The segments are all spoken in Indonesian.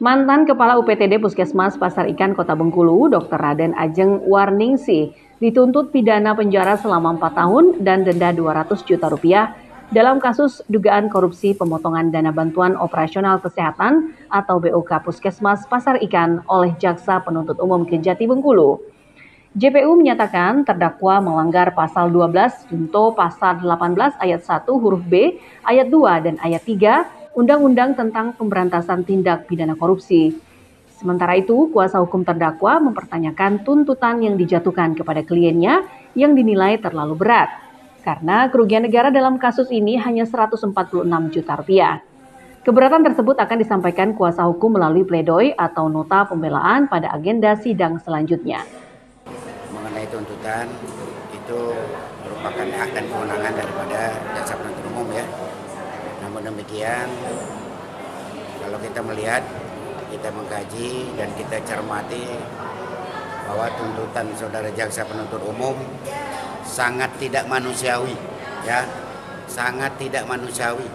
Mantan Kepala UPTD Puskesmas Pasar Ikan Kota Bengkulu, Dr. Raden Ajeng Warningsih, dituntut pidana penjara selama 4 tahun dan denda 200 juta rupiah dalam kasus dugaan korupsi pemotongan dana bantuan operasional kesehatan atau BOK Puskesmas Pasar Ikan oleh Jaksa Penuntut Umum Kejati Bengkulu. JPU menyatakan terdakwa melanggar pasal 12 junto pasal 18 ayat 1 huruf B, ayat 2 dan ayat 3 Undang-Undang tentang Pemberantasan Tindak Pidana Korupsi. Sementara itu, kuasa hukum terdakwa mempertanyakan tuntutan yang dijatuhkan kepada kliennya yang dinilai terlalu berat, karena kerugian negara dalam kasus ini hanya 146 juta rupiah. Keberatan tersebut akan disampaikan kuasa hukum melalui pledoi atau nota pembelaan pada agenda sidang selanjutnya. Mengenai tuntutan, itu merupakan hak dan kewenangan daripada jaksa penuntut umum ya. Namun demikian, kalau kita melihat, kita mengkaji dan kita cermati bahwa tuntutan saudara jaksa penuntut umum sangat tidak manusiawi, ya, sangat tidak manusiawi.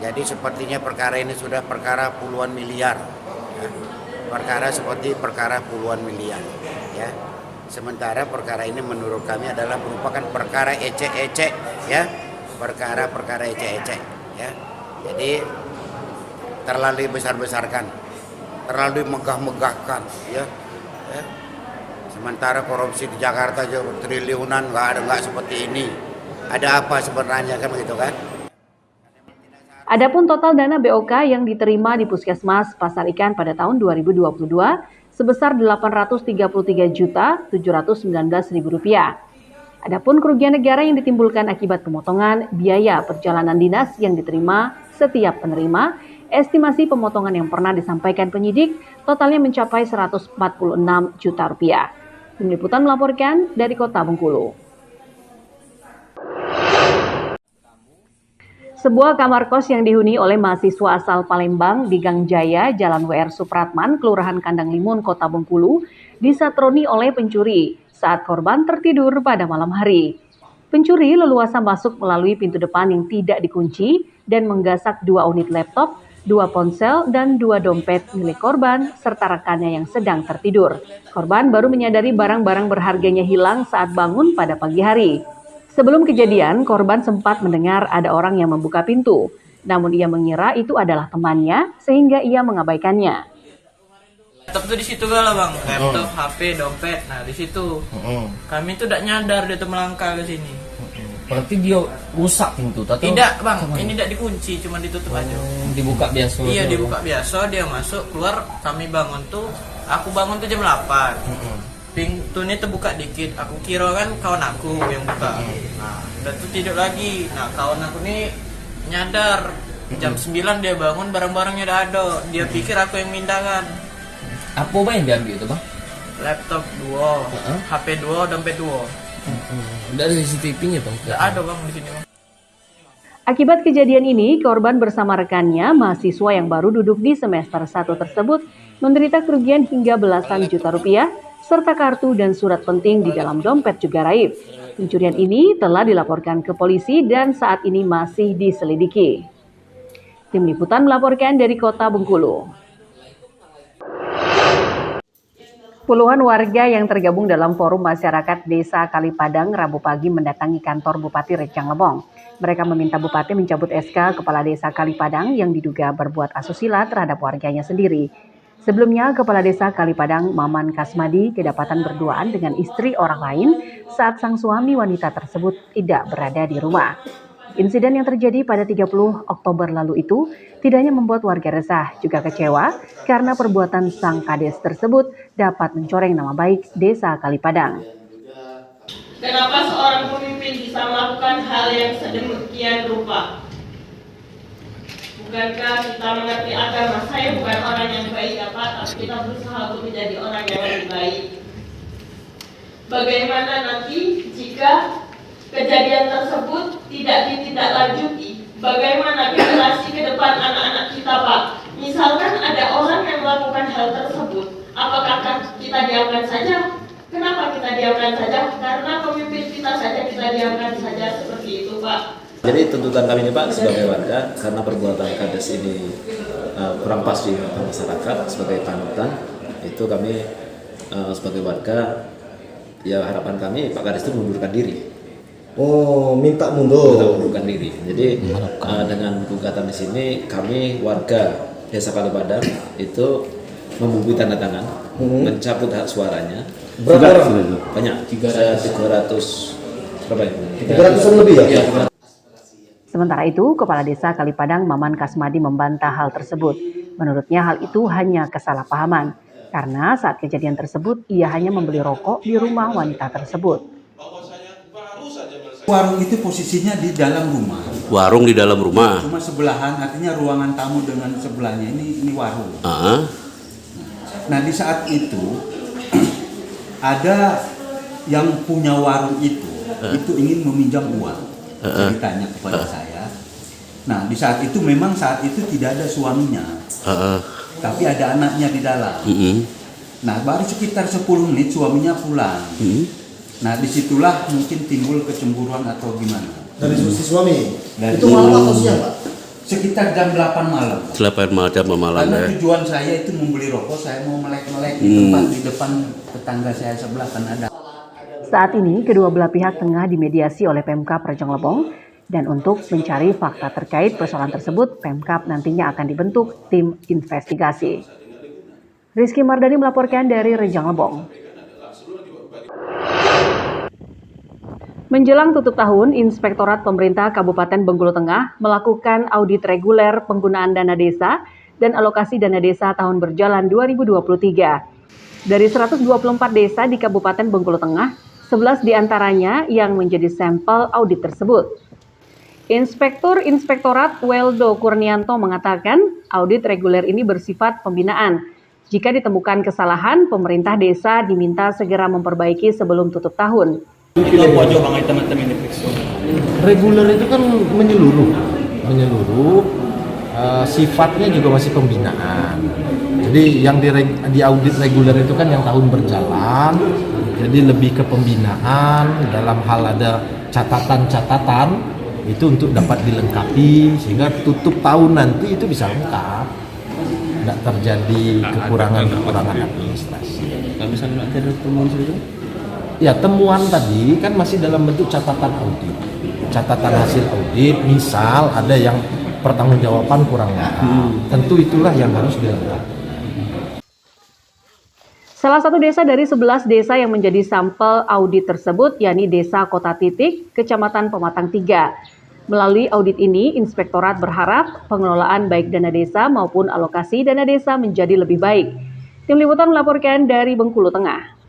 Jadi sepertinya perkara ini sudah perkara puluhan miliar, ya. Perkara seperti perkara puluhan miliar, ya. Sementara perkara ini menurut kami adalah merupakan perkara ecek-ecek, ya, perkara-perkara ecek-ecek. Ya, jadi terlalu besar-besarkan, terlalu megah-megahkan, ya. Sementara korupsi di Jakarta aja triliunan nggak seperti ini. Ada apa sebenarnya kan begitu kan? Adapun total dana BOK yang diterima di Puskesmas Pasar Ikan pada tahun 2022 sebesar Rp833.719.000. Adapun kerugian negara yang ditimbulkan akibat pemotongan biaya perjalanan dinas yang diterima setiap penerima, estimasi pemotongan yang pernah disampaikan penyidik totalnya mencapai 146 juta rupiah. Tim Liputan melaporkan dari Kota Bengkulu. Sebuah kamar kos yang dihuni oleh mahasiswa asal Palembang di Gang Jaya, Jalan WR Supratman, Kelurahan Kandang Limun, Kota Bengkulu, disatroni oleh pencuri saat korban tertidur pada malam hari. Pencuri leluasa masuk melalui pintu depan yang tidak dikunci dan menggasak 2 unit laptop, 2 ponsel, dan 2 dompet milik korban serta rekannya yang sedang tertidur. Korban baru menyadari barang-barang berharganya hilang saat bangun pada pagi hari. Sebelum kejadian, korban sempat mendengar ada orang yang membuka pintu, namun ia mengira itu adalah temannya sehingga ia mengabaikannya. Laptop tuh di situ lah bang, laptop, HP, dompet. Nah di situ kami tuh tidak nyadar dia tuh melangkah ke sini. Berarti dia rusak pintu atau? Tidak bang, ini tidak dikunci, cuma ditutup aja. Dibuka biasa. Iya dibuka biasa, dia masuk keluar, kami bangun tuh. Aku bangun tuh jam 8. Pintu ini terbuka dikit, aku kira kan kawan aku yang buka. Nah udah tuh tidur lagi. Nah kawan aku nih nyadar jam 9 dia bangun, barang-barangnya udah ada. Dia pikir aku yang mindahkan. Apa yang diambil itu bang? Laptop 2, HP 2, dompet 2. Udah ada CCTV-nya bang? Tidak ada bang di sini bang. Akibat kejadian ini, korban bersama rekannya, mahasiswa yang baru duduk di semester 1 tersebut, menderita kerugian hingga belasan juta rupiah, serta kartu dan surat penting di dalam dompet juga raib. Pencurian ini telah dilaporkan ke polisi dan saat ini masih diselidiki. Tim Liputan melaporkan dari Kota Bengkulu. Puluhan warga yang tergabung dalam Forum Masyarakat Desa Kalipadang Rabu pagi mendatangi kantor Bupati Rejang Lebong. Mereka meminta Bupati mencabut SK Kepala Desa Kalipadang yang diduga berbuat asusila terhadap warganya sendiri. Sebelumnya, Kepala Desa Kalipadang Maman Kasmadi kedapatan berduaan dengan istri orang lain saat sang suami wanita tersebut tidak berada di rumah. Insiden yang terjadi pada 30 Oktober lalu itu tidak hanya membuat warga resah, juga kecewa karena perbuatan sang kades tersebut dapat mencoreng nama baik Desa Kalipadang. Kenapa seorang pemimpin bisa melakukan hal yang sedemikian rupa? Bukankah kita mengerti agama? Saya bukan orang yang baik ya Pak, tapi kita berusaha untuk menjadi orang yang lebih baik. Bagaimana nanti jika kejadian tersebut tidak ditindaklanjuti? Bagaimana generasi ke depan anak-anak kita Pak? Misalkan ada orang yang melakukan hal tersebut, apakah kita diamkan saja? Kenapa kita diamkan saja? Karena pemimpin kita saja kita diamkan saja, seperti itu Pak. Jadi tuntutan kami ini Pak sebagai warga, karena perbuatan kades ini kurang pas di mata masyarakat sebagai panutan, itu kami sebagai warga, ya harapan kami Pak Kades itu mundurkan diri. Oh, minta Mundurkan diri. Jadi dengan gugatan di sini kami warga Desa Kalipadang itu membubuhi tanda tangan, mencabut hak suaranya. Berapa orang? Banyak, 300 berapa ya? 300 lebih ya? Iya. Sementara itu, Kepala Desa Kalipadang Maman Kasmadi membantah hal tersebut. Menurutnya hal itu hanya kesalahpahaman, karena saat kejadian tersebut ia hanya membeli rokok di rumah wanita tersebut. Warung itu posisinya di dalam rumah. Warung di dalam rumah. Cuma sebelahan, artinya ruangan tamu dengan sebelahnya ini warung. Nah di saat itu ada yang punya warung itu ingin meminjam uang, ceritanya kepada saya. Nah di saat itu memang saat itu tidak ada suaminya, tapi ada anaknya di dalam. Nah baru sekitar 10 menit suaminya pulang. Nah disitulah mungkin timbul kecemburuan atau gimana. Dari si suami? Itu malam atau siang, Pak? Sekitar jam 8 malam. 8 malam Karena ya. tujuan saya itu membeli rokok, saya mau melek-melek di tempat di depan tetangga saya sebelah kan ada. Saat ini, kedua belah pihak tengah dimediasi oleh Pemkab Rejang Lebong, dan untuk mencari fakta terkait persoalan tersebut, Pemkab nantinya akan dibentuk tim investigasi. Rizky Mardani melaporkan dari Rejang Lebong. Menjelang tutup tahun, Inspektorat Pemerintah Kabupaten Bengkulu Tengah melakukan audit reguler penggunaan dana desa dan alokasi dana desa tahun berjalan 2023. Dari 124 desa di Kabupaten Bengkulu Tengah, 11 diantaranya yang menjadi sampel audit tersebut. Inspektur Inspektorat Weldo Kurnianto mengatakan audit reguler ini bersifat pembinaan. Jika ditemukan kesalahan, pemerintah desa diminta segera memperbaiki sebelum tutup tahun. Reguler itu kan menyeluruh, sifatnya juga masih pembinaan. Jadi yang di audit reguler itu kan yang tahun berjalan, jadi lebih ke pembinaan dalam hal ada catatan-catatan itu untuk dapat dilengkapi sehingga tutup tahun nanti itu bisa lengkap, tidak terjadi kekurangan administrasi. Kalau misalnya ada temuan itu? Ya temuan tadi kan masih dalam bentuk catatan audit, catatan hasil audit. Misal ada yang pertanggungjawaban kurang lengkap, tentu itulah yang harus dilengkapi. Salah satu desa dari 11 desa yang menjadi sampel audit tersebut yakni Desa Kota Titik, Kecamatan Pematang 3. Melalui audit ini, Inspektorat berharap pengelolaan baik dana desa maupun alokasi dana desa menjadi lebih baik. Tim Liputan melaporkan dari Bengkulu Tengah.